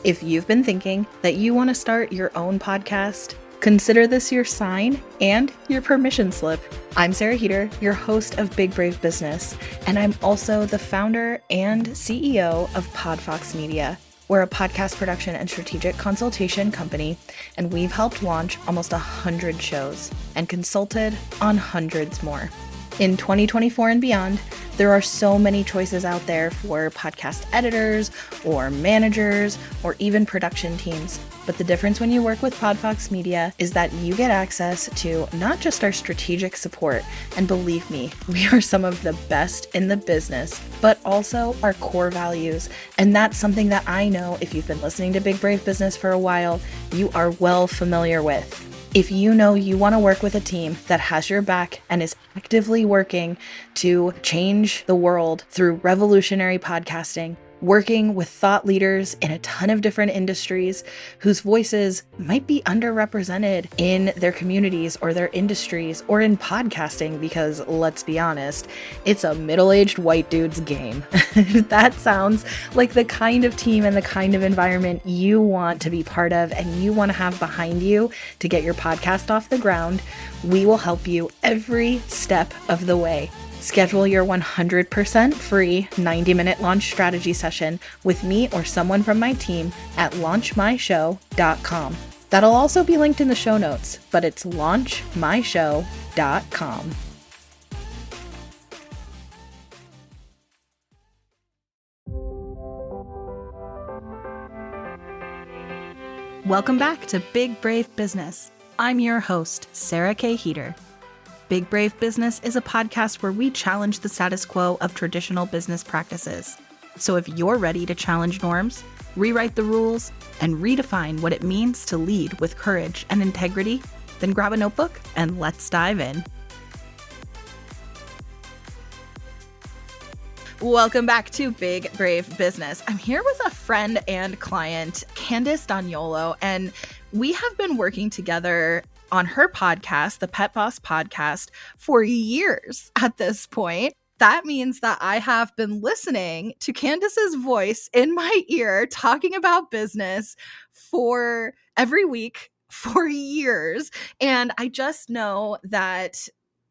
If you've been thinking that you want to start your own podcast, consider this your sign and your permission slip. I'm Sarah Heater, your host of Big Brave Business, and I'm also the founder and CEO of Podfox Media. We're a podcast production and strategic consultation company, and we've helped launch almost 100 shows and consulted on hundreds more. In 2024 and beyond, there are so many choices out there for podcast editors or managers or even production teams. But the difference when you work with Podfox Media is that you get access to not just our strategic support, and believe me, we are some of the best in the business, but also our core values. And that's something that I know if you've been listening to Big Brave Business for a while, you are well familiar with. If you know you want to work with a team that has your back and is actively working to change the world through revolutionary podcasting, working with thought leaders in a ton of different industries whose voices might be underrepresented in their communities or their industries or in podcasting, because let's be honest, it's a middle-aged white dude's game. That sounds like the kind of team and the kind of environment you want to be part of and you want to have behind you to get your podcast off the ground. We will help you every step of the way. Schedule your 100% free 90-minute launch strategy session with me or someone from my team at launchmyshow.com. That'll also be linked in the show notes, but it's launchmyshow.com. Welcome back to Big Brave Business. I'm your host, Sarah K. Heater. Big Brave Business is a podcast where we challenge the status quo of traditional business practices. So if you're ready to challenge norms, rewrite the rules, and redefine what it means to lead with courage and integrity, then grab a notebook and let's dive in. Welcome back to Big Brave Business. I'm here with a friend and client, Candace D'Agnolo, and we have been working together on her podcast, the Pet Boss Podcast, for years at this point. That means that I have been listening to Candace's voice in my ear talking about business for every week for years. And I just know that,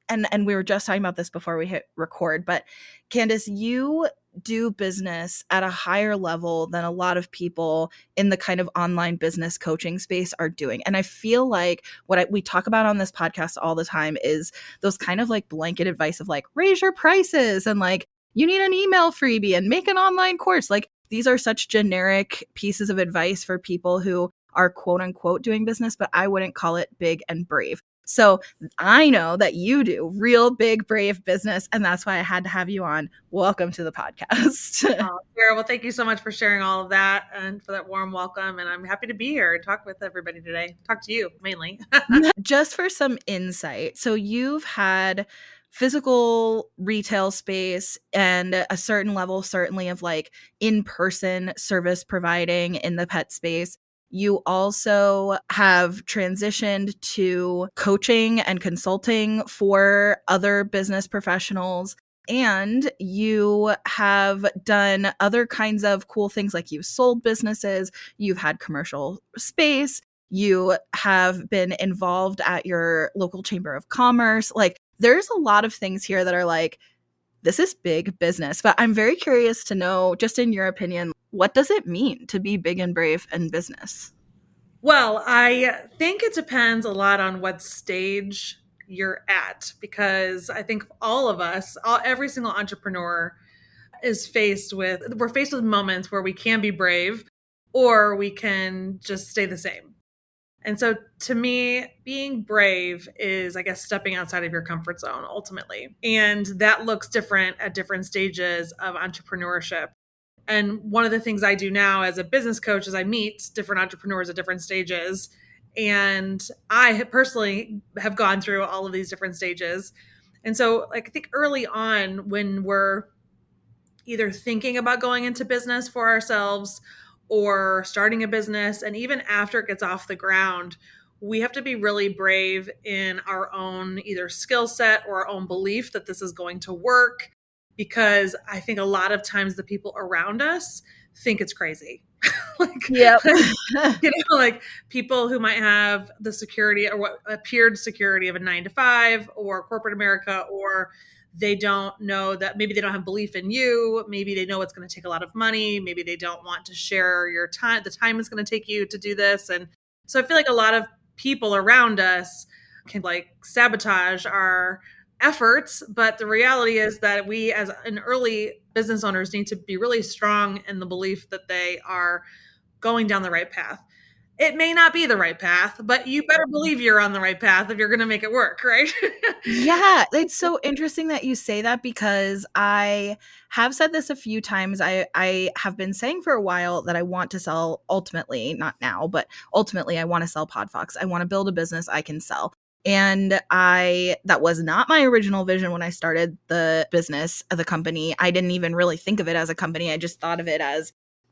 and we were just talking about this before we hit record, but Candace, you do business at a higher level than a lot of people in the kind of online business coaching space are doing. And I feel like what we talk about on this podcast all the time is those kind of like blanket advice of like, raise your prices and like, you need an email freebie and make an online course. Like, these are such generic pieces of advice for people who are quote unquote doing business, but I wouldn't call it big and brave. So I know that you do real big, brave business, and that's why I had to have you on. Welcome to the podcast. Oh, Sarah, well, thank you so much for sharing all of that and for that warm welcome. And I'm happy to be here and talk with everybody today. Talk to you mainly. Just for some insight. So you've had physical retail space and a certain level, certainly, of like in-person service providing in the pet space. You also have transitioned to coaching and consulting for other business professionals. And you have done other kinds of cool things, like you've sold businesses, you've had commercial space, you have been involved at your local chamber of commerce. Like, there's a lot of things here that are like, this is big business. But I'm very curious to know, just in your opinion, what does it mean to be big and brave in business? Well, I think it depends a lot on what stage you're at, because I think all of us, every single entrepreneur we're faced with moments where we can be brave or we can just stay the same. And so to me, being brave is, I guess, stepping outside of your comfort zone ultimately. And that looks different at different stages of entrepreneurship. And one of the things I do now as a business coach is I meet different entrepreneurs at different stages. And I personally have gone through all of these different stages. And so, like, I think early on, when we're either thinking about going into business for ourselves or starting a business, and even after it gets off the ground, we have to be really brave in our own either skill set or our own belief that this is going to work, because I think a lot of times the people around us think it's crazy. like, Yep. like people who might have the security or what appeared security of a 9 to 5 or corporate America, or they don't know that maybe they don't have belief in you. Maybe they know it's going to take a lot of money. Maybe they don't want to share your time, the time it's going to take you to do this. And so I feel like a lot of people around us can like sabotage our efforts. But the reality is that we as an early business owners need to be really strong in the belief that they are going down the right path. It may not be the right path, but you better believe you're on the right path if you're going to make it work, right? Yeah, it's so interesting that you say that because I have said this a few times. I have been saying for a while that I want to sell ultimately, not now, but ultimately I want to sell Podfox. I want to build a business I can sell. And that was not my original vision when I started the business, the company. I didn't even really think of it as a company. I just thought of it as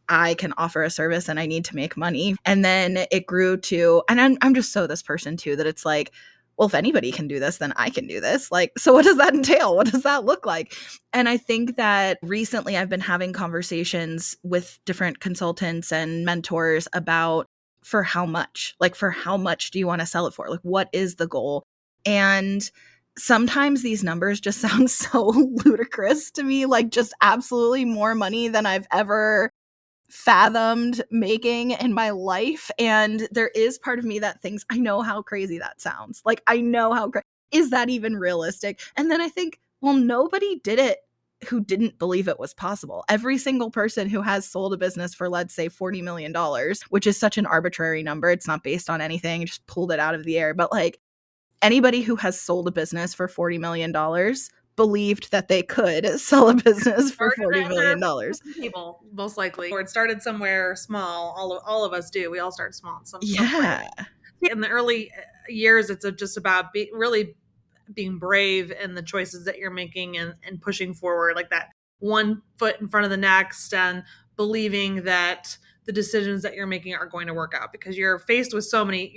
I can offer a service and I need to make money. And then it grew to, and I'm just so this person too, that it's like, well, if anybody can do this, then I can do this. Like, so what does that entail? What does that look like? And I think that recently I've been having conversations with different consultants and mentors about for how much? Like, for how much do you want to sell it for? Like, what is the goal? And sometimes these numbers just sound so ludicrous to me, like just absolutely more money than I've ever fathomed making in my life. And there is part of me that thinks, I know how crazy that sounds. Like, I know how is that even realistic? And then I think, well, nobody did it who didn't believe it was possible. Every single person who has sold a business for, let's say, $40 million, which is such an arbitrary number. It's not based on anything, just pulled it out of the air. But like anybody who has sold a business for $40 million believed that they could sell a business for $40 million. People, most likely, or it started somewhere small. All of us do. We all start small in some Yeah. place. In the early years, it's just about really being brave in the choices that you're making and pushing forward, like that one foot in front of the next, and believing that the decisions that you're making are going to work out, because you're faced with so many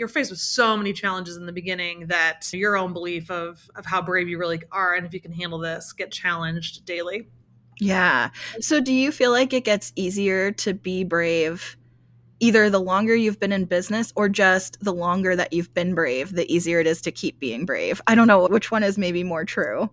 challenges in the beginning that your own belief of how brave you really are and if you can handle this get challenged daily. Yeah. So do you feel like it gets easier to be brave either the longer you've been in business or just the longer that you've been brave, the easier it is to keep being brave? I don't know which one is maybe more true.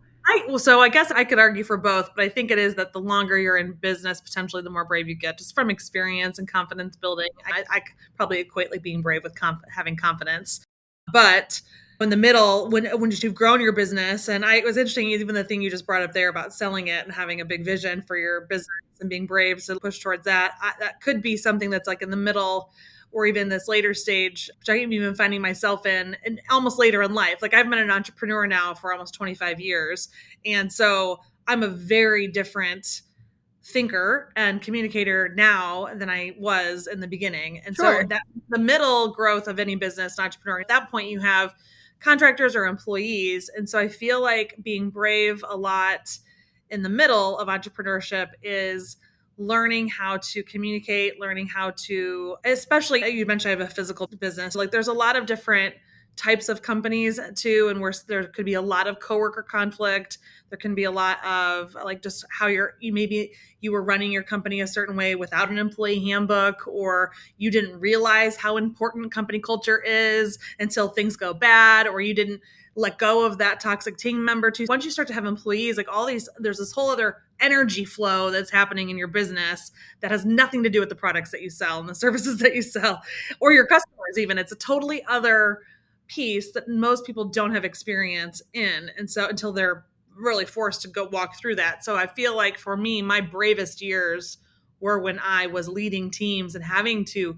So I guess I could argue for both, but I think it is that the longer you're in business, potentially the more brave you get, just from experience and confidence building. I probably equate like being brave with having confidence. But in the middle, when you've grown your business, and it was interesting, even the thing you just brought up there about selling it and having a big vision for your business and being brave to push towards that, that could be something that's like in the middle or even this later stage, which I'm even finding myself in and almost later in life. Like I've been an entrepreneur now for almost 25 years. And so I'm a very different thinker and communicator now than I was in the beginning. And Sure. so that the middle growth of any business entrepreneur, at that point you have contractors or employees. And so I feel like being brave a lot in the middle of entrepreneurship is learning how to communicate, learning how to, especially you mentioned I have a physical business. Like there's a lot of different types of companies too, and where there could be a lot of coworker conflict. There can be a lot of like just how maybe you were running your company a certain way without an employee handbook, or you didn't realize how important company culture is until things go bad, or you didn't let go of that toxic team member too. Once you start to have employees, like there's this whole other energy flow that's happening in your business that has nothing to do with the products that you sell and the services that you sell or your customers even. It's a totally other piece that most people don't have experience in. And so until they're really forced to go walk through that. So I feel like for me, my bravest years were when I was leading teams and having to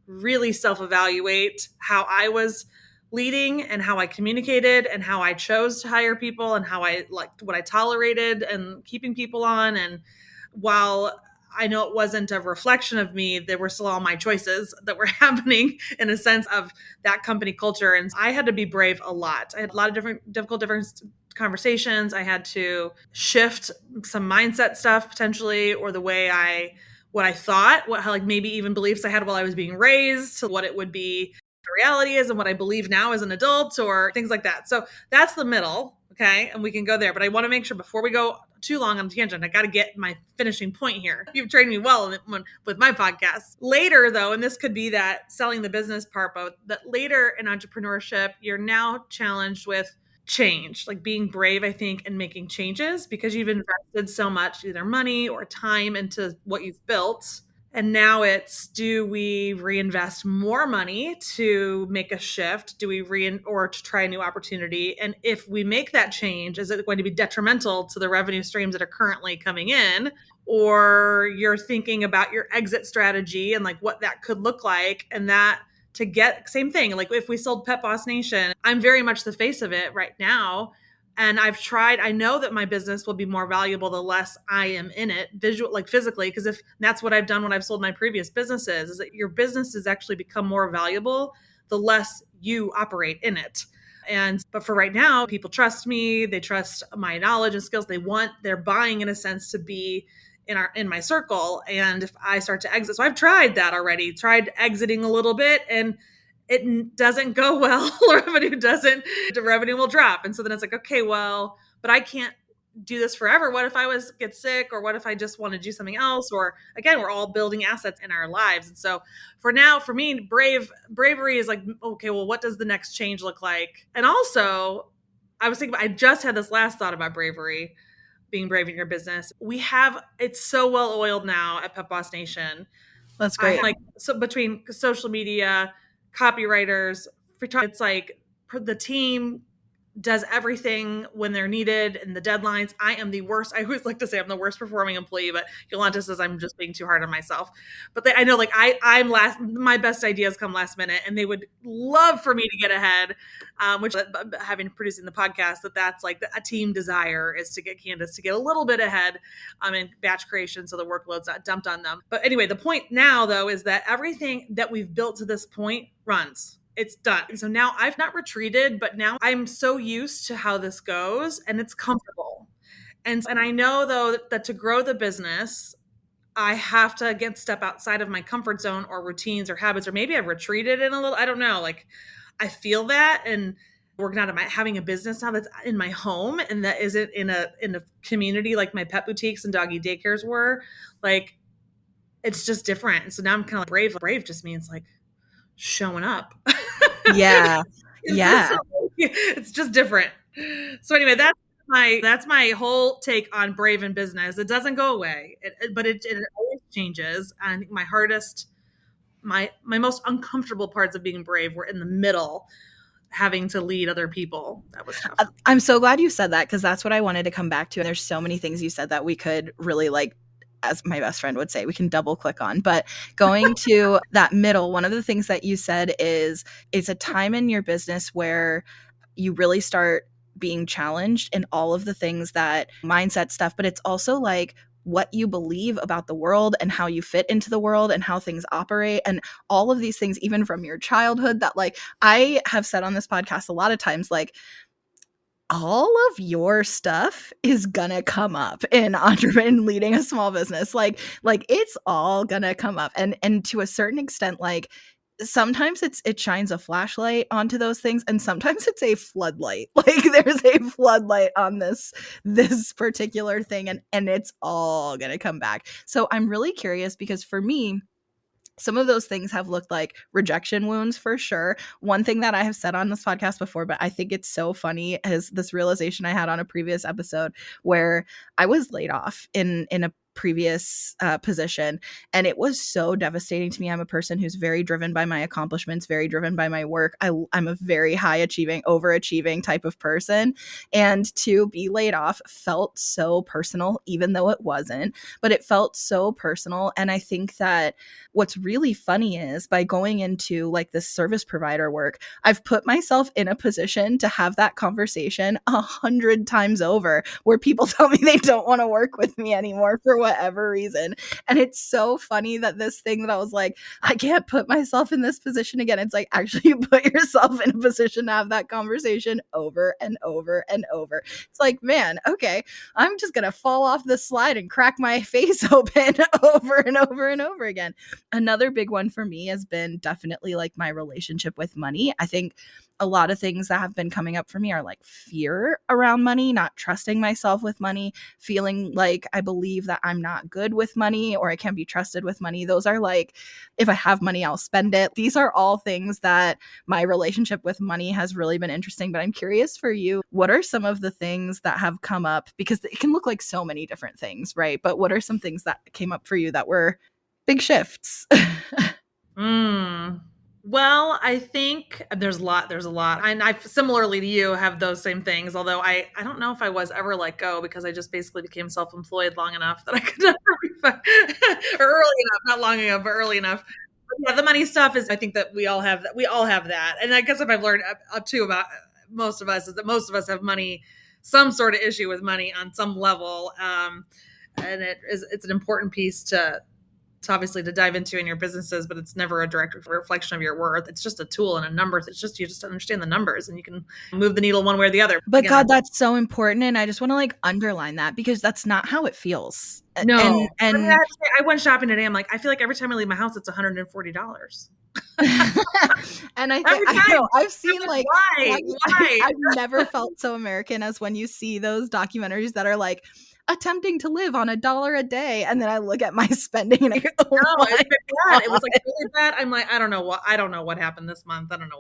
really self-evaluate how I was leading and how I communicated and how I chose to hire people and how I liked what I tolerated and keeping people on. And while I know it wasn't a reflection of me, there were still all my choices that were happening in a sense of that company culture. And I had to be brave a lot. I had a lot of difficult conversations. I had to shift some mindset stuff potentially, or the way what I thought, like maybe even beliefs I had while I was being raised, to what it would be the reality is and what I believe now as an adult or things like that. So that's the middle. Okay. And we can go there. But I want to make sure before we go too long on a tangent, I got to get my finishing point here. You've trained me well with my podcast. Later, though, and this could be that selling the business part, but that later in entrepreneurship, you're now challenged with change, like being brave, I think, and making changes because you've invested so much, either money or time into what you've built. And now it's, do we reinvest more money to make a shift? Do we or to try a new opportunity? And if we make that change, is it going to be detrimental to the revenue streams that are currently coming in? Or you're thinking about your exit strategy and like what that could look like. And that to get same thing. Like if we sold Pet Boss Nation, I'm very much the face of it right now. And I've tried, I know that my business will be more valuable the less I am in it, like physically, because if that's what I've done when I've sold my previous businesses, is that your business has actually become more valuable the less you operate in it. But for right now, people trust me, they trust my knowledge and skills. They're buying in a sense to be in my circle. And if I start to exit, so I've tried that already, tried exiting a little bit, and it doesn't go well. The revenue will drop. And so then it's like, okay, well, but I can't do this forever. What if I get sick, or what if I just want to do something else? Or again, we're all building assets in our lives. And so for now, for me, bravery is like, okay, well, what does the next change look like? And also I was thinking, I just had this last thought about bravery, being brave in your business. It's so well oiled now at Pet Boss Nation. That's great. So between social media, copywriters, it's like the team does everything when they're needed and the deadlines. I am the worst. I always like to say I'm the worst performing employee, but Yolanta says I'm just being too hard on myself. But I know like I'm last, my best ideas come last minute, and they would love for me to get ahead, which having producing the podcast, that's like a team desire is to get Candace to get a little bit ahead in batch creation so the workload's not dumped on them. But anyway, the point now though is that everything that we've built to this point runs. It's done. So now I've not retreated, but now I'm so used to how this goes and it's comfortable. And I know though that to grow the business, I have to again step outside of my comfort zone or routines or habits, or maybe I've retreated in a little, I don't know. Like I feel that, and we're not having a business now that's in my home and that isn't in a community like my pet boutiques and doggy daycares were. Like it's just different. So now I'm kind of like brave. Brave just means like showing up. Yeah. Yeah. It's just different. So anyway, that's my whole take on brave in business. It doesn't go away, but it always changes. And my most uncomfortable parts of being brave were in the middle, having to lead other people. That was tough. I'm so glad you said that, because that's what I wanted to come back to. And there's so many things you said that we could really like, as my best friend would say, we can double click on. But going to that middle, one of the things that you said is it's a time in your business where you really start being challenged in all of the things that mindset stuff, but it's also like what you believe about the world and how you fit into the world and how things operate and all of these things, even from your childhood, that like I have said on this podcast a lot of times, like all of your stuff is gonna come up in entrepreneur leading a small business. Like it's all gonna come up. And to a certain extent, like sometimes it shines a flashlight onto those things, and sometimes it's a floodlight. Like there's a floodlight on this particular thing, and it's all gonna come back. So I'm really curious, because for me, some of those things have looked like rejection wounds for sure. One thing that I have said on this podcast before, but I think it's so funny, is this realization I had on a previous episode where I was laid off in a previous position, and it was so devastating to me. I'm a person who's very driven by my accomplishments, very driven by my work. I'm a very high achieving, overachieving type of person, and to be laid off felt so personal, even though it wasn't, but it felt so personal. And I think that what's really funny is by going into like this service provider work, I've put myself in a position to have that conversation 100 times over, where people tell me they don't want to work with me anymore for whatever reason. And it's so funny that this thing that I was like, I can't put myself in this position again. It's like, actually, you put yourself in a position to have that conversation over and over and over. It's like, man, okay, I'm just going to fall off the slide and crack my face open over and over and over again. Another big one for me has been definitely like my relationship with money. I think a lot of things that have been coming up for me are like fear around money, not trusting myself with money, feeling like I believe that I'm not good with money or I can't be trusted with money. Those are like, if I have money, I'll spend it. These are all things that my relationship with money has really been interesting. But I'm curious for you, what are some of the things that have come up? Because it can look like so many different things, right? But what are some things that came up for you that were big shifts? Well, I think there's a lot. And I similarly to you have those same things. Although I don't know if I was ever let go because I just basically became self-employed long enough that I could never or early enough, not long enough, but early enough. But yeah, the money stuff is, I think that we all have that. We all have that. And I guess if I've learned too about most of us is that most of us have money, some sort of issue with money on some level. And it's an important piece to obviously to dive into in your businesses, but it's never a direct reflection of your worth. It's just a tool and a number. It's just, you just understand the numbers and you can move the needle one way or the other. But again, God, that's so important. And I just want to like underline that because that's not how it feels. No. And I have to say, I went shopping today. I'm like, I feel like every time I leave my house, it's $140. And I think I know I've seen like why? I've never felt so American as when you see those documentaries that are like attempting to live on $1 a day, and then I look at my spending and I go, oh no, it's been bad. It was like really bad. I'm like, I don't know what happened this month. I don't know.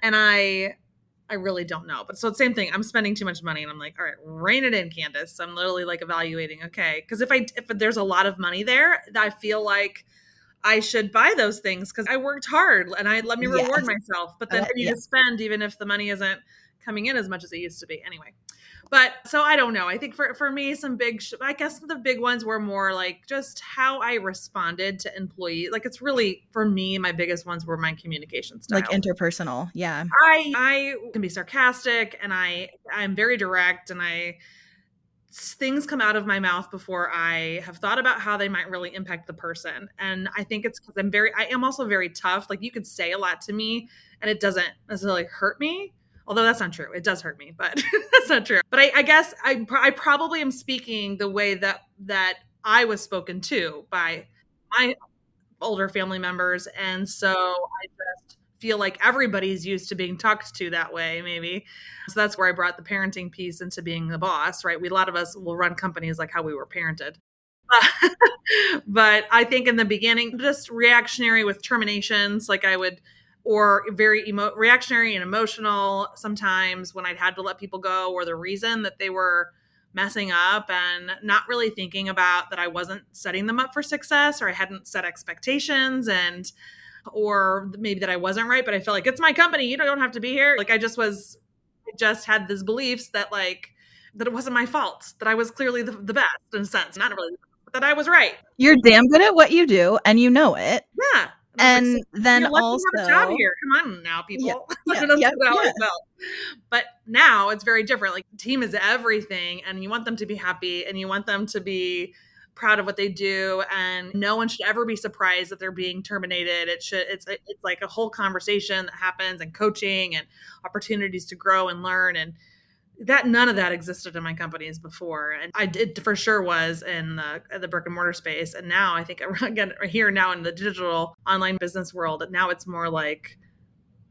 And I really don't know. But so it's the same thing. I'm spending too much money and I'm like, all right, rein it in, Candace. I'm literally like evaluating. Okay. Cause if there's a lot of money there, I feel like I should buy those things because I worked hard and let me reward myself. But then I need to spend even if the money isn't coming in as much as it used to be. Anyway. But so I don't know. I think for me, I guess the big ones were more like just how I responded to employees. Like it's really, for me, my biggest ones were my communication style. Like interpersonal. Yeah. I can be sarcastic and I'm very direct and things come out of my mouth before I have thought about how they might really impact the person. And I think it's because I am also very tough. Like you could say a lot to me and it doesn't necessarily hurt me. Although that's not true. It does hurt me, but that's not true. But I guess I probably am speaking the way that I was spoken to by my older family members. And so I just feel like everybody's used to being talked to that way, maybe. So that's where I brought the parenting piece into being the boss, right? A lot of us will run companies like how we were parented. But I think in the beginning, just reactionary with terminations, like I would, or very reactionary and emotional sometimes when I'd had to let people go or the reason that they were messing up and not really thinking about that I wasn't setting them up for success or I hadn't set expectations or maybe that I wasn't right, but I felt like it's my company. You don't have to be here. Like I just had this beliefs that that it wasn't my fault, that I was clearly the best in a sense, not really that I was right. You're damn good at what you do and you know it. Yeah. And then also have a job here. Come on now, people. Yeah. But now it's very different. Like the team is everything and you want them to be happy and you want them to be proud of what they do. And no one should ever be surprised that they're being terminated. It's like a whole conversation that happens and coaching and opportunities to grow and learn. And that none of that existed in my companies before. And I did for sure was in the brick and mortar space. And now I think again, here now in the digital online business world, now it's more like,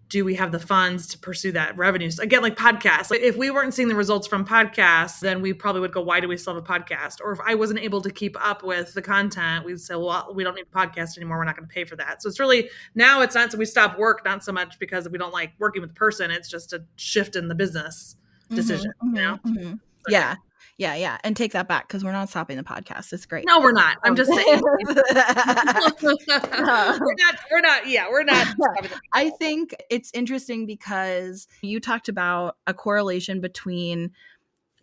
do we have the funds to pursue that revenue? So again, like podcasts, like if we weren't seeing the results from podcasts, then we probably would go, why do we still have a podcast? Or if I wasn't able to keep up with the content, we'd say, well, we don't need a podcast anymore. We're not going to pay for that. So it's really, now it's not, so we stop work, not so much because we don't like working with the person. It's just a shift in the business decision. Yeah. And take that back because we're not stopping the podcast. It's great. No, we're not. I'm just saying. We're not. I think it's interesting because you talked about a correlation between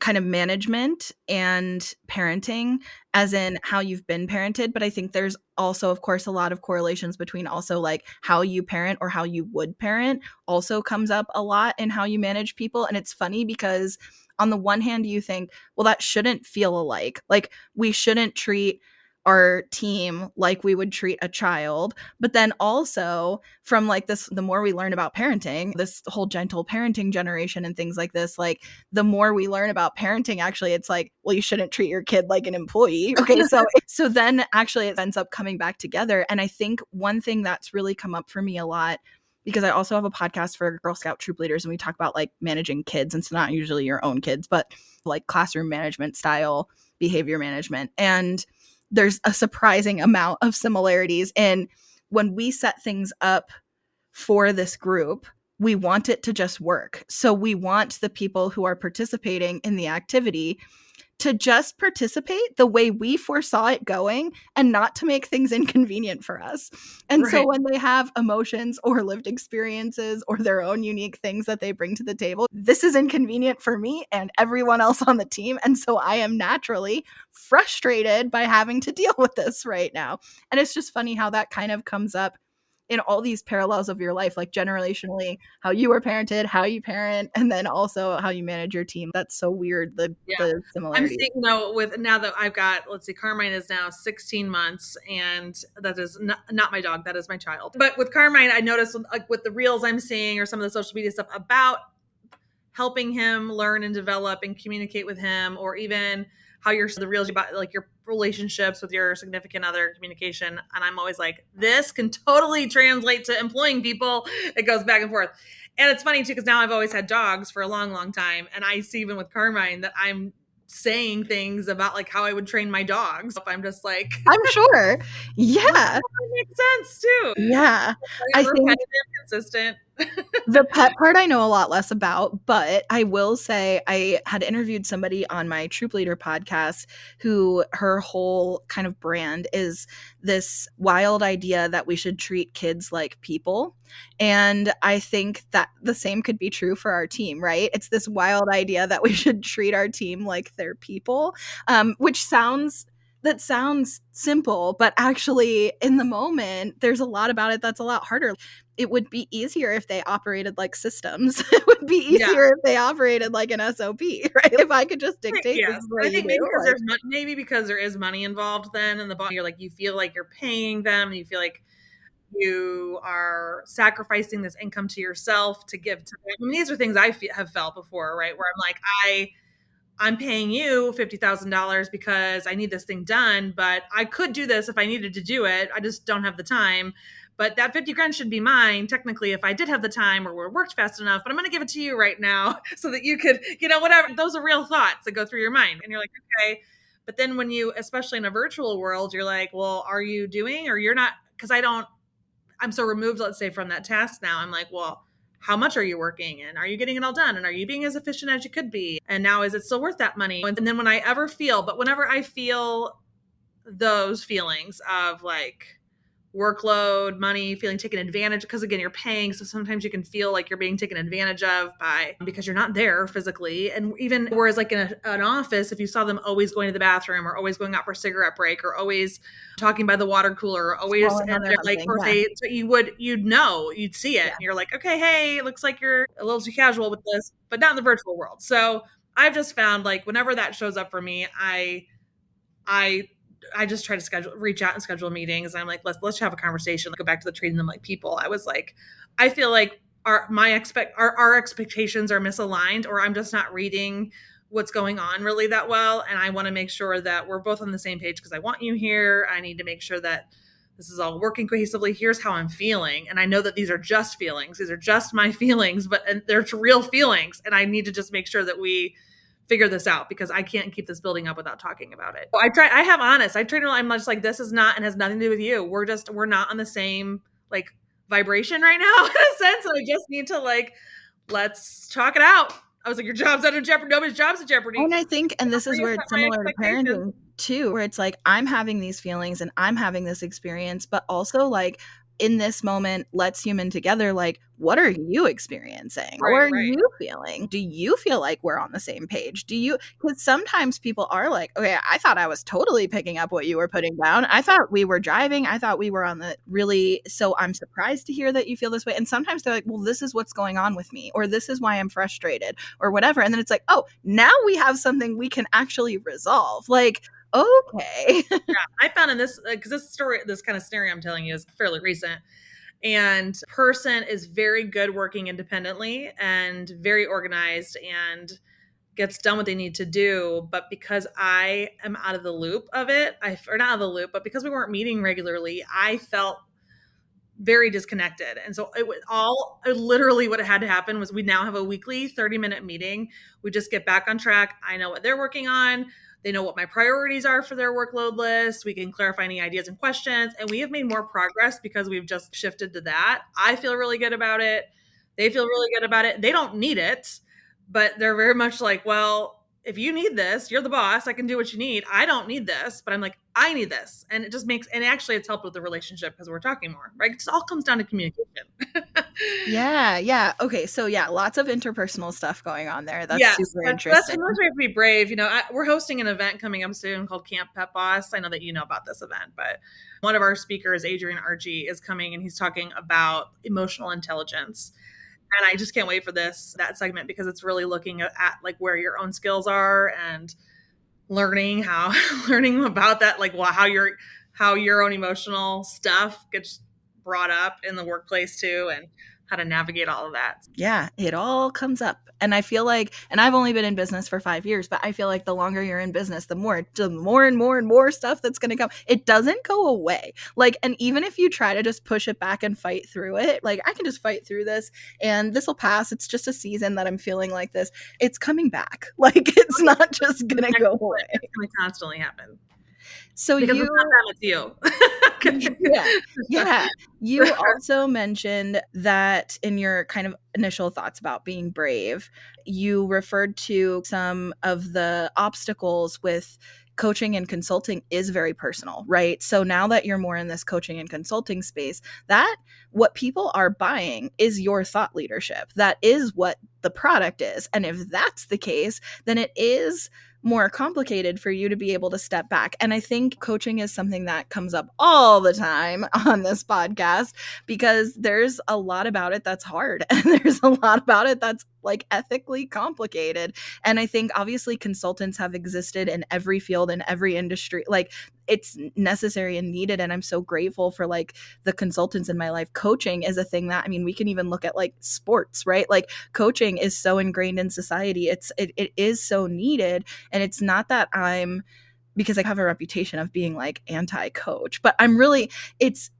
kind of management and parenting, as in how you've been parented. But I think there's also, of course, a lot of correlations between also like how you parent or how you would parent also comes up a lot in how you manage people. And it's funny because On the one hand, you think, well, that shouldn't feel alike. Like, we shouldn't treat our team like we would treat a child. But then also from like this, the more we learn about parenting, this whole gentle parenting generation and things like this, like the more we learn about parenting, actually, it's like, well, you shouldn't treat your kid like an employee. Okay. So then actually it ends up coming back together. And I think one thing that's really come up for me a lot, because I also have a podcast for Girl Scout troop leaders, and we talk about like managing kids. And so not usually your own kids, but like classroom management style behavior management. And there's a surprising amount of similarities in when we set things up for this group, we want it to just work. So we want the people who are participating in the activity to just participate the way we foresaw it going and not to make things inconvenient for us. And so when they have emotions or lived experiences or their own unique things that they bring to the table, this is inconvenient for me and everyone else on the team. And so I am naturally frustrated by having to deal with this right now. And it's just funny how that kind of comes up in all these parallels of your life, like generationally, how you were parented, how you parent, and then also how you manage your team. That's so weird, the similarities. I'm seeing, with now that I've got, let's see, Carmine is now 16 months, and that is not my dog, that is my child. But with Carmine, I noticed like with the reels I'm seeing or some of the social media stuff about helping him learn and develop and communicate with him, or even how you're the reels about like your relationships with your significant other, communication. And I'm always like, this can totally translate to employing people. It goes back and forth. And it's funny too, because now I've always had dogs for a long, long time. And I see even with Carmine that I'm saying things about like how I would train my dogs. I'm just like, I'm sure. Yeah. That makes sense too. Yeah. I think consistent. The pet part I know a lot less about, but I will say I had interviewed somebody on my Troop Leader podcast who her whole kind of brand is this wild idea that we should treat kids like people. And I think that the same could be true for our team, right? It's this wild idea that we should treat our team like they're people, which sounds simple, but actually in the moment, there's a lot about it that's a lot harder. It would be easier if they operated like systems. It would be easier if they operated like an SOP, right? If I could just dictate. Yes. I think maybe because there is money involved then in the bottom, you're like, you feel like you're paying them. You feel like you are sacrificing this income to yourself to give to them. I mean, these are things I have felt before, right? Where I'm like, I'm paying you $50,000 because I need this thing done, but I could do this if I needed to do it. I just don't have the time. But that 50 grand should be mine, technically, if I did have the time or worked fast enough, but I'm going to give it to you right now so that you could, whatever. Those are real thoughts that go through your mind. And you're like, okay. But then when you, especially in a virtual world, you're like, well, are you doing, or you're not? Because I'm so removed, let's say, from that task now. I'm like, well, how much are you working, and are you getting it all done, and are you being as efficient as you could be? And now, is it still worth that money? And then whenever I feel those feelings of like workload, money, feeling taken advantage, because again, you're paying. So sometimes you can feel like you're being taken advantage of because you're not there physically. And even whereas like in an office, if you saw them always going to the bathroom or always going out for a cigarette break or always talking by the water cooler or always you'd see it. And you're like, okay, hey, it looks like you're a little too casual with this, but not in the virtual world. So I've just found like whenever that shows up for me, I just try to reach out and schedule meetings. I'm like, let's have a conversation. Go back to the treating them like people. I was like, I feel like our expectations are misaligned, or I'm just not reading what's going on really that well. And I want to make sure that we're both on the same page because I want you here. I need to make sure that this is all working cohesively. Here's how I'm feeling. And I know that these are just feelings. These are just my feelings, and they're real feelings. And I need to just make sure that we figure this out because I can't keep this building up without talking about it. I'm just like, this is not, and has nothing to do with you. We're not on the same like vibration right now in a sense. And I just need to like, let's talk it out. I was like, your job's out of jeopardy. Nobody's job's in jeopardy. And I think, and this is where it's similar to parenting too, where it's like, I'm having these feelings and I'm having this experience, but also like, in this moment, let's human together. Like, what are you experiencing? How Right, are right. you feeling? Do you feel like we're on the same page? Do you, because sometimes people are like, okay, I thought I was totally picking up what you were putting down. I thought we were driving. I thought we were on the really, so I'm surprised to hear that you feel this way. And sometimes they're like, well, this is what's going on with me, or this is why I'm frustrated, or whatever. And then it's like, oh, now we have something we can actually resolve. Like, okay. I found in this, because this kind of scenario I'm telling you is fairly recent. And person is very good working independently and very organized and gets done what they need to do. But because I am out of the loop of it, or not out of the loop, but because we weren't meeting regularly, I felt very disconnected. And so literally what had to happen was we now have a weekly 30-minute meeting. We just get back on track. I know what they're working on. They know what my priorities are for their workload list. We can clarify any ideas and questions. And we have made more progress because we've just shifted to that. I feel really good about it. They feel really good about it. They don't need it, but they're very much like, well, if you need this, you're the boss. I can do what you need. I don't need this, but I'm like, I need this. And it just makes, and actually it's helped with the relationship because we're talking more, right? It all comes down to communication. Yeah, yeah. Okay, so yeah, lots of interpersonal stuff going on there. That's Yes, super that's interesting. another way to be brave. We're hosting an event coming up soon called Camp Pet Boss. I know that you know about this event, but one of our speakers, Adrian Archie, is coming and he's talking about emotional intelligence. And I just can't wait for that segment because it's really looking at like where your own skills are and learning about that, like how your own emotional stuff gets brought up in the workplace too, and how to navigate all of that. Yeah, it all comes up. And I feel like, and I've only been in business for 5 years, but I feel like the longer you're in business, the more and more and more stuff that's going to come. It doesn't go away. Like, and even if you try to just push it back and fight through it, like I can just fight through this and this will pass. It's just a season that I'm feeling like this. It's coming back. Like, it's not just going to go away. It's going to constantly happen. So because you, it's not them, it's you. yeah. You also mentioned that in your kind of initial thoughts about being brave, you referred to some of the obstacles with coaching and consulting is very personal, right? So now that you're more in this coaching and consulting space, that what people are buying is your thought leadership. That is what the product is. And if that's the case, then it is more complicated for you to be able to step back. And I think coaching is something that comes up all the time on this podcast because there's a lot about it that's hard and there's a lot about it that's like ethically complicated. And I think obviously consultants have existed in every field, in every industry. Like it's necessary and needed. And I'm so grateful for like the consultants in my life. Coaching is a thing that, I mean, we can even look at like sports, right? Like coaching is so ingrained in society. It is so needed. And it's not that because I have a reputation of being like anti-coach, but I'm really, it's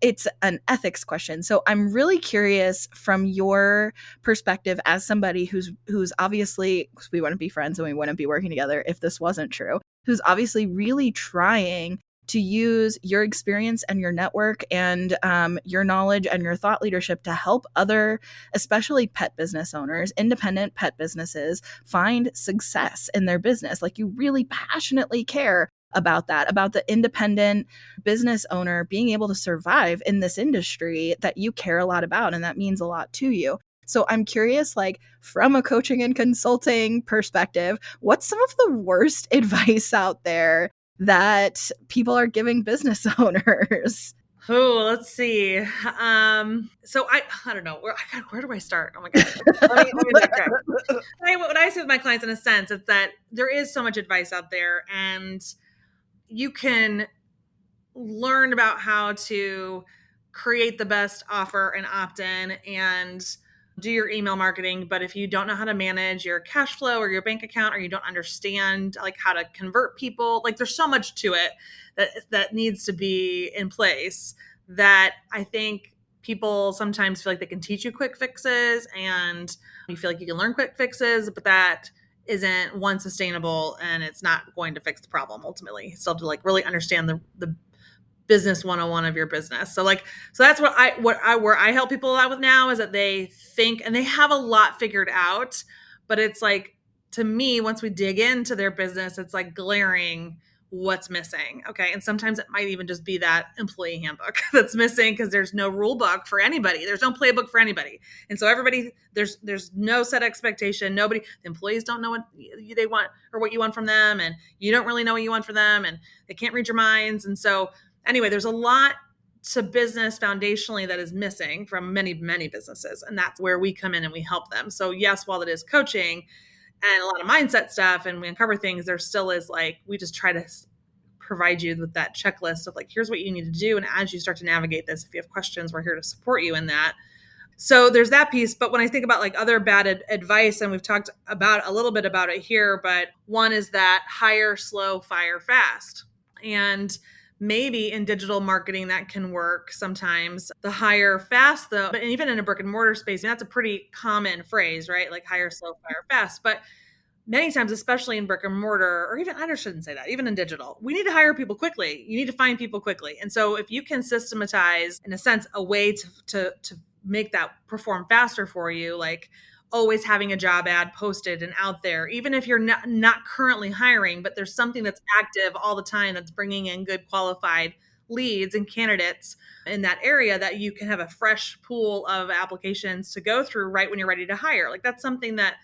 an ethics question. So I'm really curious from your perspective as somebody who's obviously, we wouldn't be friends and we wouldn't be working together if this wasn't true, who's obviously really trying to use your experience and your network and your knowledge and your thought leadership to help other, especially pet business owners, independent pet businesses, find success in their business. Like you really passionately care about that, about the independent business owner being able to survive in this industry that you care a lot about and that means a lot to you. So I'm curious, like from a coaching and consulting perspective, what's some of the worst advice out there that people are giving business owners? Oh, let's see. So I don't know. Where do I start? Oh my God. Let me backtrack. What I say with my clients in a sense is that there is so much advice out there and you can learn about how to create the best offer and opt-in and do your email marketing. But if you don't know how to manage your cash flow or your bank account, or you don't understand like how to convert people, like there's so much to it that needs to be in place that I think people sometimes feel like they can teach you quick fixes and you feel like you can learn quick fixes, but that isn't one sustainable and it's not going to fix the problem ultimately. You still have to like really understand the business 101 of your business. So that's where I help people out with now is that they think and they have a lot figured out, but it's like, to me, once we dig into their business, it's like glaring what's missing. Okay. And sometimes it might even just be that employee handbook that's missing because there's no rule book for anybody. There's no playbook for anybody. And so everybody, there's no set expectation. Nobody, the employees don't know what they want or what you want from them. And you don't really know what you want from them, and they can't read your minds. And so anyway, there's a lot to business foundationally that is missing from many, many businesses. And that's where we come in and we help them. So yes, while it is coaching and a lot of mindset stuff and we uncover things, there still is like, we just try to provide you with that checklist of like, here's what you need to do. And as you start to navigate this, if you have questions, we're here to support you in that. So there's that piece. But when I think about like other bad advice, and we've talked about a little bit about it here, but one is that hire slow, fire fast. And maybe in digital marketing that can work sometimes. The hire fast though, but even in a brick and mortar space, that's a pretty common phrase, right? Like hire slow, fire fast. But many times, especially in brick and mortar, or even, I shouldn't say that, even in digital, we need to hire people quickly. You need to find people quickly. And so if you can systematize, in a sense, a way to make that perform faster for you, like always having a job ad posted and out there, even if you're not currently hiring, but there's something that's active all the time that's bringing in good qualified leads and candidates in that area, that you can have a fresh pool of applications to go through right when you're ready to hire. Like that's something that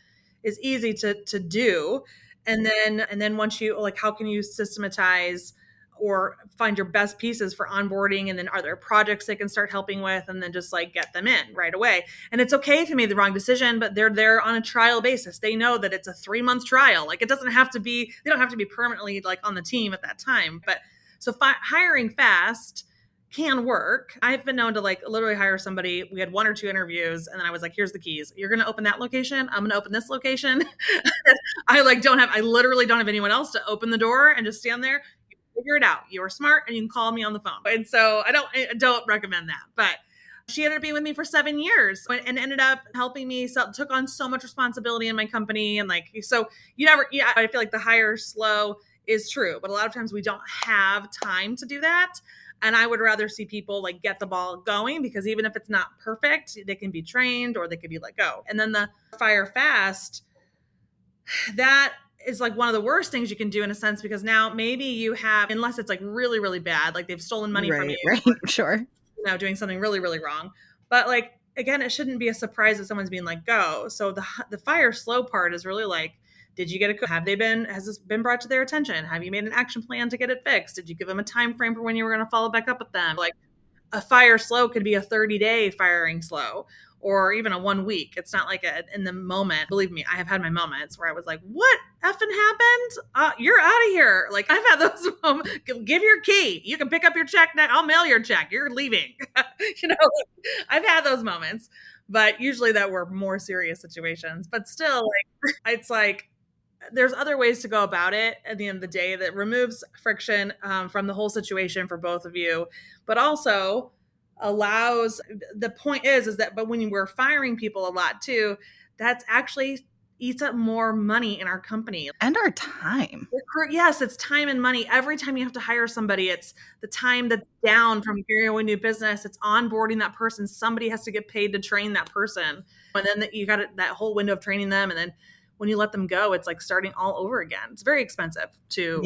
is easy to do. And then once you, like, how can you systematize or find your best pieces for onboarding? And then are there projects they can start helping with, and then just like get them in right away? And it's okay if you made the wrong decision, but they're there on a trial basis. They know that it's a 3-month trial. Like it doesn't have to be, they don't have to be permanently like on the team at that time. But so hiring fast can work. I've been known to like literally hire somebody. We had 1 or 2 interviews, and then I was like, here's the keys. You're going to open that location. I'm going to open this location. I literally don't have anyone else to open the door and just stand there. You figure it out. You're smart and you can call me on the phone. And so I don't recommend that. But she ended up being with me for 7 years and ended up helping me. So took on so much responsibility in my company. And like, so I feel like the hire slow is true, but a lot of times we don't have time to do that. And I would rather see people like get the ball going, because even if it's not perfect, they can be trained or they could be let go. And then the fire fast, that is like one of the worst things you can do in a sense, because now maybe you have, unless it's like really, really bad, like they've stolen money from you, right, sure, doing something really, really wrong. But like, again, it shouldn't be a surprise that someone's being let go. So the fire slow part is really like, did you get has this been brought to their attention? Have you made an action plan to get it fixed? Did you give them a time frame for when you were going to follow back up with them? Like a fire slow could be a 30-day firing slow, or even a 1 week. It's not like in the moment. Believe me, I have had my moments where I was like, what effing happened? You're out of here. Like I've had those moments. Give your key. You can pick up your check now. I'll mail your check. You're leaving. I've had those moments, but usually that were more serious situations. But still, like, it's like, there's other ways to go about it at the end of the day that removes friction from the whole situation for both of you, but also allows, the point is that, but when we're firing people a lot too, that's actually eats up more money in our company. And our time. Yes, it's time and money. Every time you have to hire somebody, it's the time that's down from figuring a new business. It's onboarding that person. Somebody has to get paid to train that person. And then you got that whole window of training them. And then when you let them go, it's like starting all over again. It's very expensive to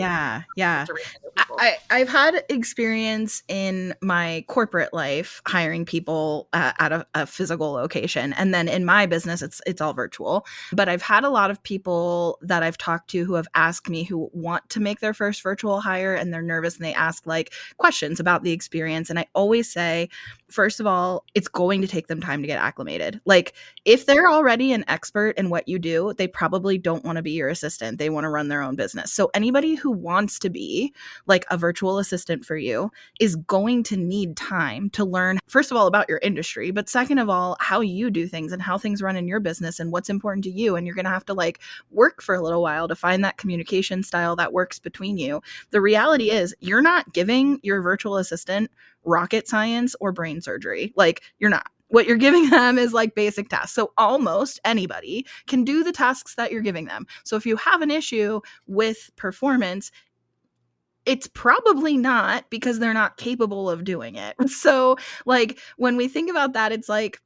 I've had experience in my corporate life hiring people at a physical location, and then in my business it's all virtual. But I've had a lot of people that I've talked to who have asked me, who want to make their first virtual hire, and they're nervous and they ask like questions about the experience. And I always say, first of all, it's going to take them time to get acclimated. Like if they're already an expert in what you do, they probably don't want to be your assistant. They want to run their own business. So anybody who wants to be like a virtual assistant for you is going to need time to learn, first of all, about your industry, but second of all, how you do things and how things run in your business and what's important to you. And you're going to have to like work for a little while to find that communication style that works between you. The reality is you're not giving your virtual assistant rocket science or brain surgery. Like you're not. What you're giving them is like basic tasks. So almost anybody can do the tasks that you're giving them. So if you have an issue with performance, it's probably not because they're not capable of doing it. So like when we think about that, it's like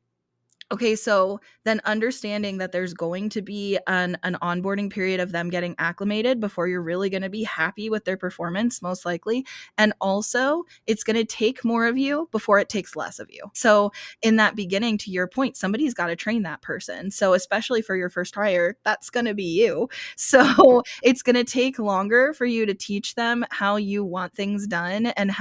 Okay, so then understanding that there's going to be an onboarding period of them getting acclimated before you're really going to be happy with their performance, most likely. And also, it's going to take more of you before it takes less of you. So, in that beginning, to your point, somebody's got to train that person. So, especially for your first hire, that's going to be you. So, it's going to take longer for you to teach them how you want things done and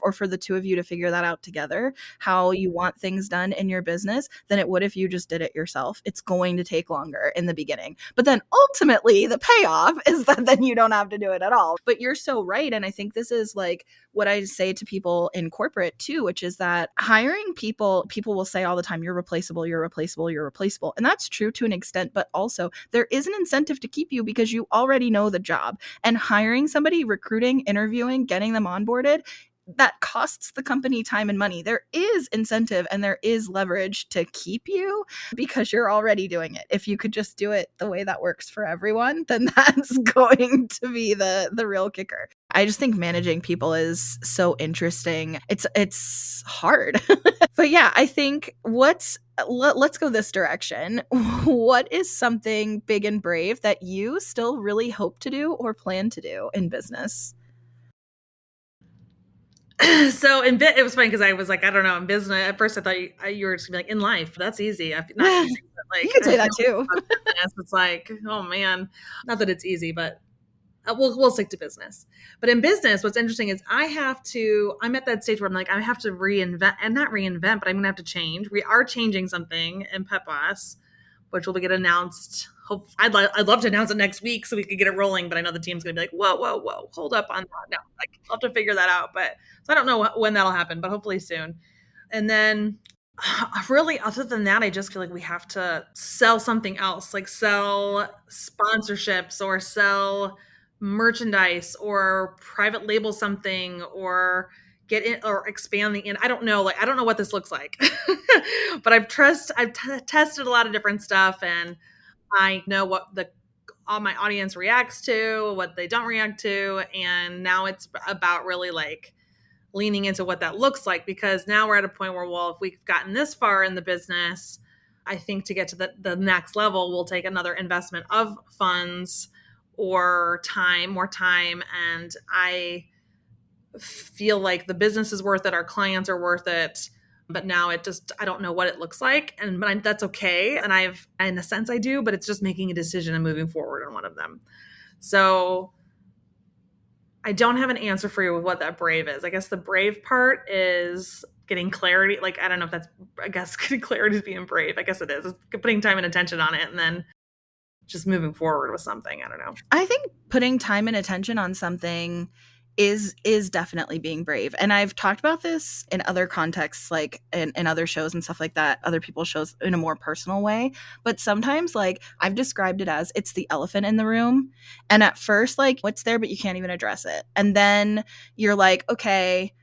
or for the two of you to figure that out together, how you want things done in your business than it would if you just did it yourself. It's going to take longer in the beginning. But then ultimately, the payoff is that then you don't have to do it at all. But you're so right. And I think this is like what I say to people in corporate too, which is that hiring people will say all the time, you're replaceable, you're replaceable, you're replaceable. And that's true to an extent, but also there is an incentive to keep you because you already know the job. And hiring somebody, recruiting, interviewing, getting them onboarded, that costs the company time and money. There is incentive and there is leverage to keep you because you're already doing it. If you could just do it the way that works for everyone, then that's going to be the real kicker. I just think managing people is so interesting. It's hard. But yeah, I think let's go this direction. What is something big and brave that you still really hope to do or plan to do in business? So it was funny because I was like, I don't know, in business at first I thought you were just gonna be like in life. That's easy. Not easy, but You like could I say that feel too. like business, it's like, oh man, not that it's easy, but we'll stick to business. But in business, what's interesting is I'm at that stage where I'm like, I have to reinvent, and not reinvent, but I'm gonna have to change. We are changing something in Pet Boss, which will get announced. I'd love to announce it next week so we could get it rolling, but I know the team's gonna be like, whoa, hold up on that. No, like I'll have to figure that out. But so I don't know when that'll happen, but hopefully soon. And then really, other than that, I just feel like we have to sell something else, like sell sponsorships or sell merchandise or private label something or get in or expand the in. I don't know. Like, I don't know what this looks like, but tested a lot of different stuff and I know what all my audience reacts to, what they don't react to. And now it's about really like leaning into what that looks like because now we're at a point where, well, if we've gotten this far in the business, I think to get to the next level, we'll take another investment of funds or more time. And I feel like the business is worth it, our clients are worth it. But now I don't know what it looks like. But that's okay. And in a sense, I do, but it's just making a decision and moving forward on one of them. So I don't have an answer for you with what that brave is. I guess the brave part is getting clarity. Like, I don't know if I guess getting clarity is being brave. I guess it is. It's putting time and attention on it and then just moving forward with something. I don't know. I think putting time and attention on something is definitely being brave. And I've talked about this in other contexts, like in other shows and stuff like that, other people's shows in a more personal way. But sometimes like I've described it as it's the elephant in the room. And at first, like what's there, but you can't even address it. And then you're like, okay,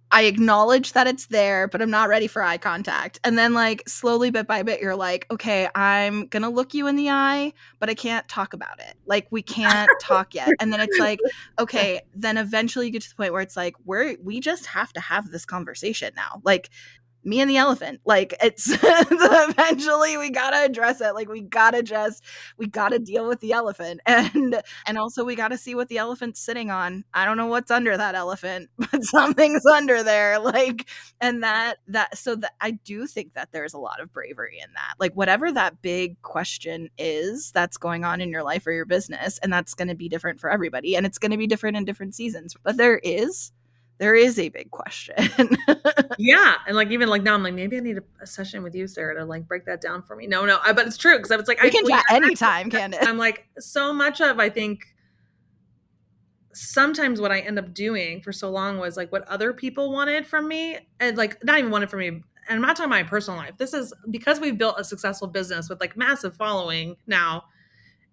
I acknowledge that it's there, but I'm not ready for eye contact. And then, like, slowly, bit by bit, you're like, okay, I'm going to look you in the eye, but I can't talk about it. Like, we can't talk yet. And then it's like, okay, then eventually you get to the point where it's like, we just have to have this conversation now. Like, me and the elephant, like it's eventually we gotta address it, like we gotta deal with the elephant, and also we gotta see what the elephant's sitting on. I don't know what's under that elephant, but something's under there, like, and that I do think that there's a lot of bravery in that, like whatever that big question is that's going on in your life or your business, and that's going to be different for everybody and it's going to be different in different seasons, but there is a big question. Yeah. And like, even like now I'm like, maybe I need a session with you, Sarah, to like break that down for me. No, but it's true. Cause I was like, We can chat anytime, Candace. I'm like, so much of, I think sometimes what I end up doing for so long was like what other people wanted from me and like not even wanted from me. And I'm not talking about my personal life. This is because we've built a successful business with like massive following now.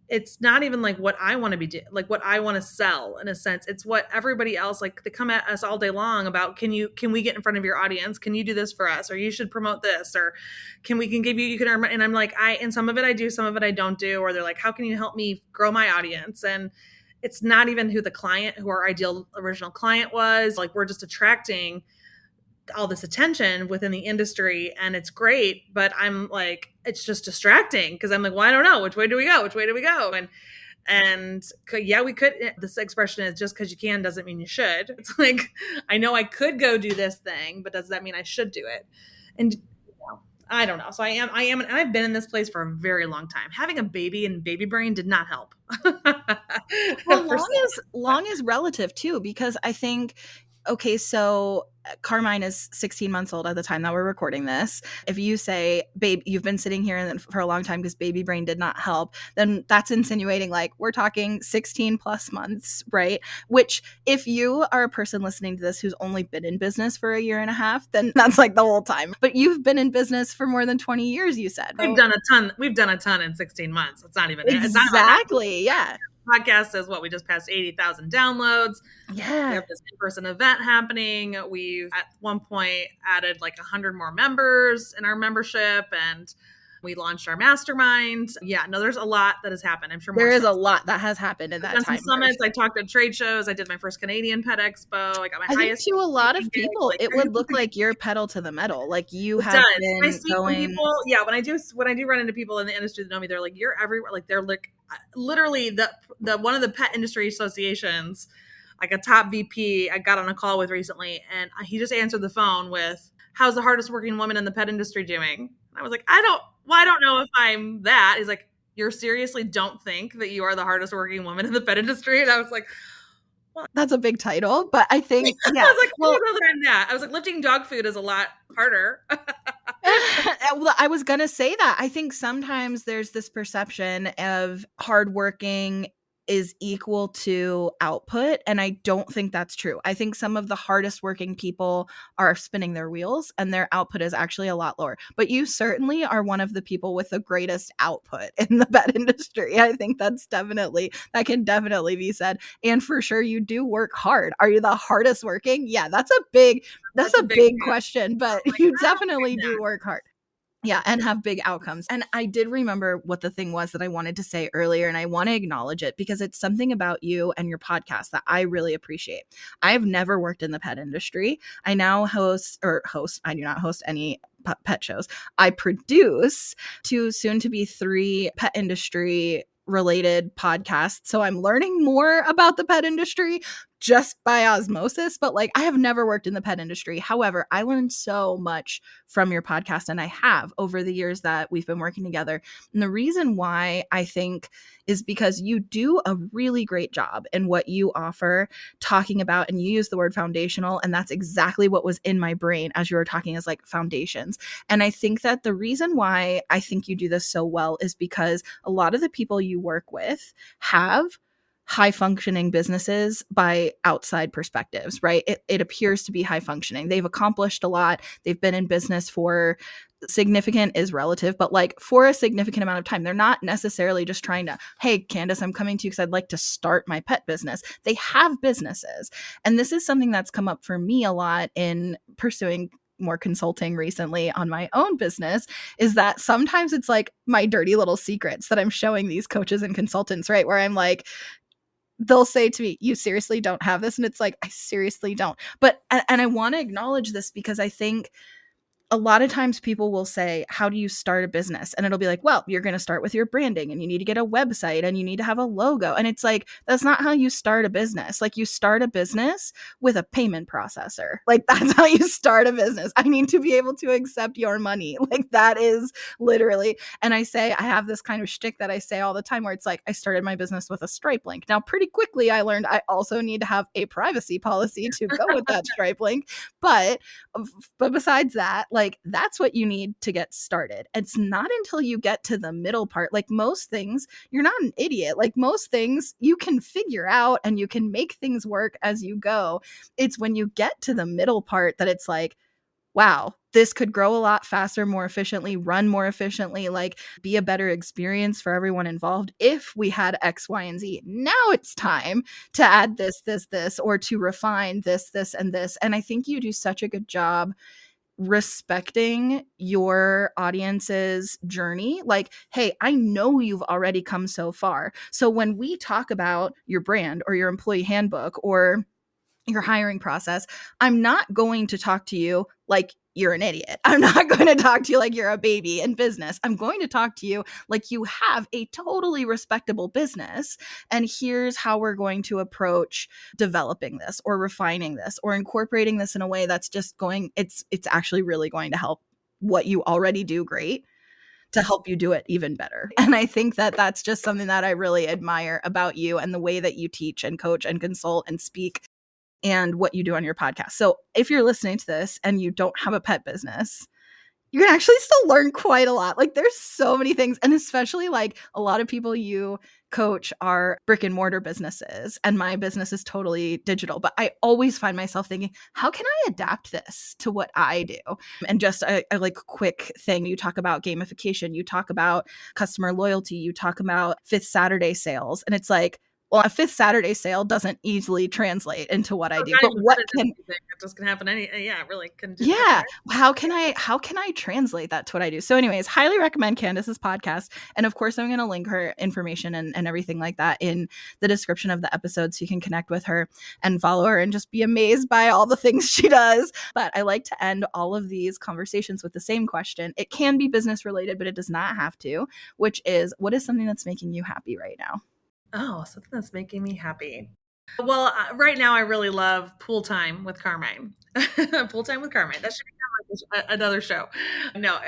It's not even like what I want to be like what I want to sell in a sense. It's what everybody else, like they come at us all day long about, can we get in front of your audience? Can you do this for us? Or you should promote this, or you can earn, and I'm like, and some of it I do, some of it I don't do. Or they're like, how can you help me grow my audience? And it's not even who our ideal original client was. Like we're just attracting all this attention within the industry, and it's great, but I'm like, it's just distracting because I'm like, well, I don't know, which way do we go, and yeah, we could. This expression is, just because you can doesn't mean you should. It's like, I know I could go do this thing, but does that mean I should do it? And I don't know. So I am, and I've been in this place for a very long time. Having a baby and baby brain did not help. Well, long is relative too, because I think, okay, so Carmine is 16 months old at the time that we're recording this. If you say, babe, you've been sitting here for a long time because baby brain did not help, then that's insinuating like we're talking 16 plus months, right? Which, if you are a person listening to this who's only been in business for a year and a half, then that's like the whole time. But you've been in business for more than 20 years, you said. We've done a ton in 16 months. It's not even exactly. Yeah. Podcast is what we just passed 80,000 downloads. Yeah. We have this in-person event happening. We've at one point added like 100 more members in our membership, and we launched our mastermind. Yeah, no, there's a lot that has happened. I'm sure there is a lot that has happened in that time. Summits. I talked at trade shows. I did my first Canadian Pet Expo. I got my highest. To a lot of people, it would look like you're pedal to the metal. Like you have been I see going. People, yeah, when I do run into people in the industry that know me, they're like, "You're everywhere." Like they're like, literally the one of the pet industry associations, like a top VP, I got on a call with recently, and he just answered the phone with, "How's the hardest working woman in the pet industry doing?" And I was like, I don't know if I'm that. He's like, "You seriously don't think that you are the hardest working woman in the pet industry?" And I was like, well, that's a big title, but I think, yeah. I was like, well, other than that, I was like, lifting dog food is a lot harder. Well, I was going to say that. I think sometimes there's this perception of hardworking is equal to output, and I don't think that's true. I think some of the hardest working people are spinning their wheels and their output is actually a lot lower. But you certainly are one of the people with the greatest output in the pet industry. I think that can definitely be said. And for sure, you do work hard. Are you the hardest working? Yeah, that's a big question, but you definitely do work hard. Yeah, and have big outcomes. And I did remember what the thing was that I wanted to say earlier, and I want to acknowledge it because it's something about you and your podcast that I really appreciate. I've never worked in the pet industry. I now I do not host any pet shows. I produce 2, soon to be 3 pet industry related podcasts. So I'm learning more about the pet industry just by osmosis, but like I have never worked in the pet industry. However, I learned so much from your podcast, and I have over the years that we've been working together. And the reason why I think is because you do a really great job in what you offer, talking about, and you use the word foundational, and that's exactly what was in my brain as you were talking, is like foundations. And I think that the reason why I think you do this so well is because a lot of the people you work with have high functioning businesses by outside perspectives, right? It appears to be high functioning. They've accomplished a lot. They've been in business for, significant is relative, but like for a significant amount of time. They're not necessarily just trying to, hey, Candace, I'm coming to you because I'd like to start my pet business. They have businesses. And this is something that's come up for me a lot in pursuing more consulting recently on my own business, is that sometimes it's like my dirty little secrets that I'm showing these coaches and consultants, right? Where I'm like, they'll say to me, you seriously don't have this? And it's like, I seriously don't. But, and I want to acknowledge this because I think a lot of times people will say, how do you start a business? And it'll be like, well, you're going to start with your branding and you need to get a website and you need to have a logo. And it's like, that's not how you start a business. Like you start a business with a payment processor. Like that's how you start a business. I need to be able to accept your money. Like that is literally, and I have this kind of shtick that I say all the time where it's like, I started my business with a Stripe link. Now, pretty quickly I learned I also need to have a privacy policy to go with that Stripe link. But besides that, like that's what you need to get started. It's not until you get to the middle part. Like most things, you're not an idiot. Like most things you can figure out and you can make things work as you go. It's when you get to the middle part that it's like, wow, this could grow a lot faster, more efficiently, run more efficiently, like be a better experience for everyone involved if we had X, Y, and Z. Now it's time to add this, or to refine this, and this. And I think you do such a good job respecting your audience's journey. Like, hey, I know you've already come so far. So when we talk about your brand or your employee handbook or your hiring process, I'm not going to talk to you like you're an idiot. I'm not going to talk to you like you're a baby in business. I'm going to talk to you like you have a totally respectable business. And here's how we're going to approach developing this or refining this or incorporating this in a way that's just going, it's actually really going to help what you already do great to help you do it even better. And I think that that's just something that I really admire about you and the way that you teach and coach and consult and speak and what you do on your podcast. So if you're listening to this and you don't have a pet business, you can actually still learn quite a lot. Like there's so many things. And especially like a lot of people you coach are brick and mortar businesses. And my business is totally digital. But I always find myself thinking, how can I adapt this to what I do? And just a like quick thing. You talk about gamification, you talk about customer loyalty, you talk about Fifth Saturday sales. And it's like, well, a Fifth Saturday sale doesn't easily translate into what I do. But what can it just can happen it really can do. Yeah. How can I translate that to what I do? So anyways, highly recommend Candace's podcast. And of course, I'm going to link her information and everything like that in the description of the episode so you can connect with her and follow her and just be amazed by all the things she does. But I like to end all of these conversations with the same question. It can be business related, but it does not have to, which is, what is something that's making you happy right now? Oh, something that's making me happy. Well, right now I really love Pool Time with Carmine. Pool Time with Carmine. That should be another show. No,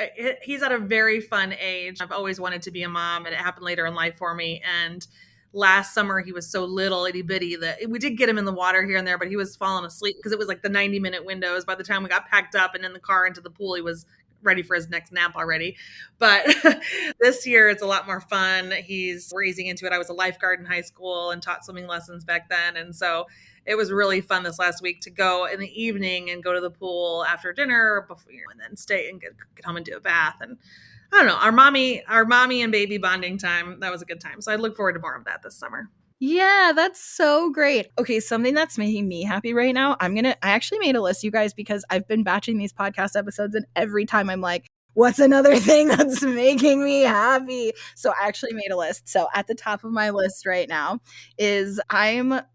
he's at a very fun age. I've always wanted to be a mom, and it happened later in life for me. And last summer he was so little, itty bitty, that we did get him in the water here and there, but he was falling asleep because it was like the 90-minute windows. By the time we got packed up and in the car into the pool, he was ready for his next nap already. But this year it's a lot more fun. We're easing into it. I was a lifeguard in high school and taught swimming lessons back then. And so it was really fun this last week to go in the evening and go to the pool after dinner before, and then stay and get home and do a bath. And I don't know, our mommy and baby bonding time, that was a good time. So I look forward to more of that this summer. Yeah, that's so great. Okay, something that's making me happy right now. I actually made a list, you guys, because I've been batching these podcast episodes and every time I'm like, what's another thing that's making me happy? So I actually made a list. So at the top of my list right now is I've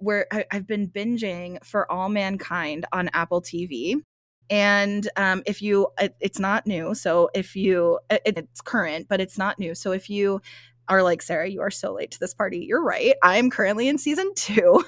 been binging For All Mankind on Apple TV. And it's not new. So it's current, but it's not new. So if you are like, Sarah, you are so late to this party, you're right. I'm currently in season 2.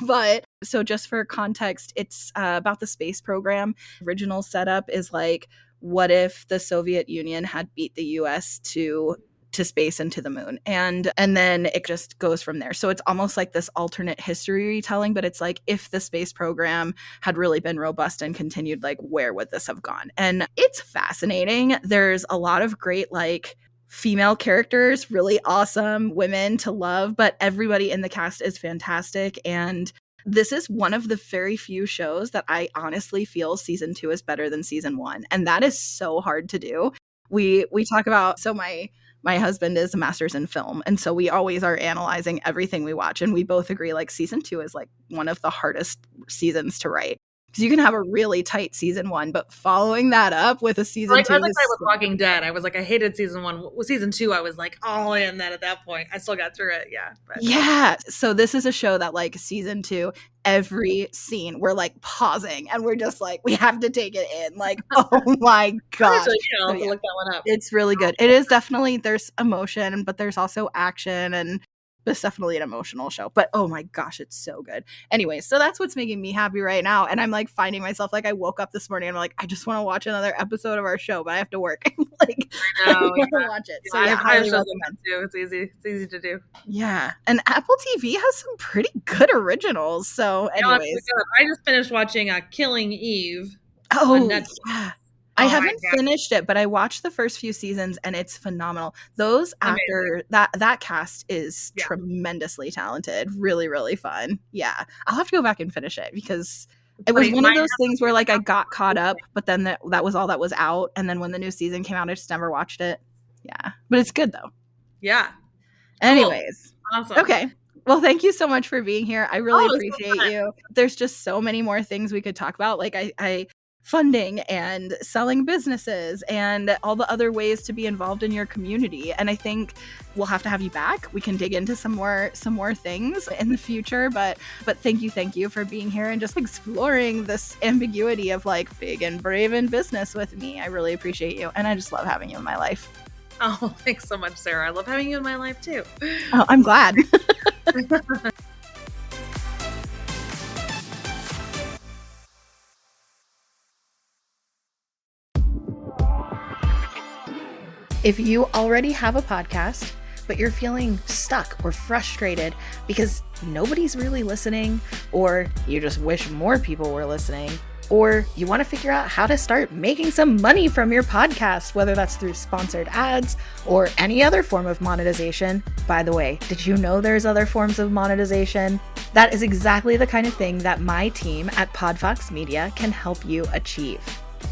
But so just for context, it's about the space program. Original setup is like, what if the Soviet Union had beat the US to space and to the moon? And then it just goes from there. So it's almost like this alternate history retelling, but it's like, if the space program had really been robust and continued, like, where would this have gone? And it's fascinating. There's a lot of great, like, female characters, really awesome women to love, but everybody in the cast is fantastic. And this is one of the very few shows that I honestly feel season 2 is better than season 1. And that is so hard to do. We talk about, so my husband is a master's in film. And so we always are analyzing everything we watch. And we both agree, like, season 2 is like one of the hardest seasons to write. Because you can have a really tight season 1, but following that up with a season 2. I was with Walking Dead. I was like, I hated season 1. With season 2, I was like all in that at that point. I still got through it. Yeah. But. Yeah. So this is a show that, like, season 2, every scene we're like pausing and we're just like, we have to take it in. Like, oh my gosh. I'll have to look that one up. It's really good. It is definitely, there's emotion, but there's also action, and it's definitely an emotional show, but oh my gosh, it's so good. Anyway, so that's what's making me happy right now. And I'm like finding myself, like, I woke up this morning and I'm like, I just want to watch another episode of our show, but I have to work. Like, I want to watch it. So yeah, I recommend too. It's easy to do. Yeah. And Apple TV has some pretty good originals. So anyways, I just finished watching Killing Eve. Oh, yeah. I haven't finished it, but I watched the first few seasons and it's phenomenal. Those actors, that cast is tremendously talented. Really, really fun. Yeah. I'll have to go back and finish it because it was one of those things where, like, I got caught up, but then that was all that was out. And then when the new season came out, I just never watched it. Yeah. But it's good though. Yeah. Anyways. Cool. Awesome. Okay. Well, thank you so much for being here. I really appreciate you. There's just so many more things we could talk about. Like, I funding and selling businesses and all the other ways to be involved in your community. And I think we'll have to have you back. We can dig into some more things in the future, but thank you for being here and just exploring this ambiguity of like big and brave in business with me. I really appreciate you, and I just love having you in my life. Oh, thanks so much, Sarah. I love having you in my life too. Oh, I'm glad. If you already have a podcast, but you're feeling stuck or frustrated because nobody's really listening, or you just wish more people were listening, or you want to figure out how to start making some money from your podcast, whether that's through sponsored ads or any other form of monetization. By the way, did you know there's other forms of monetization? That is exactly the kind of thing that my team at Podfox Media can help you achieve.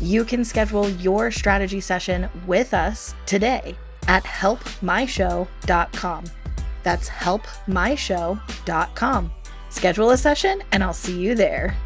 You can schedule your strategy session with us today at helpmyshow.com. That's helpmyshow.com. Schedule a session and I'll see you there.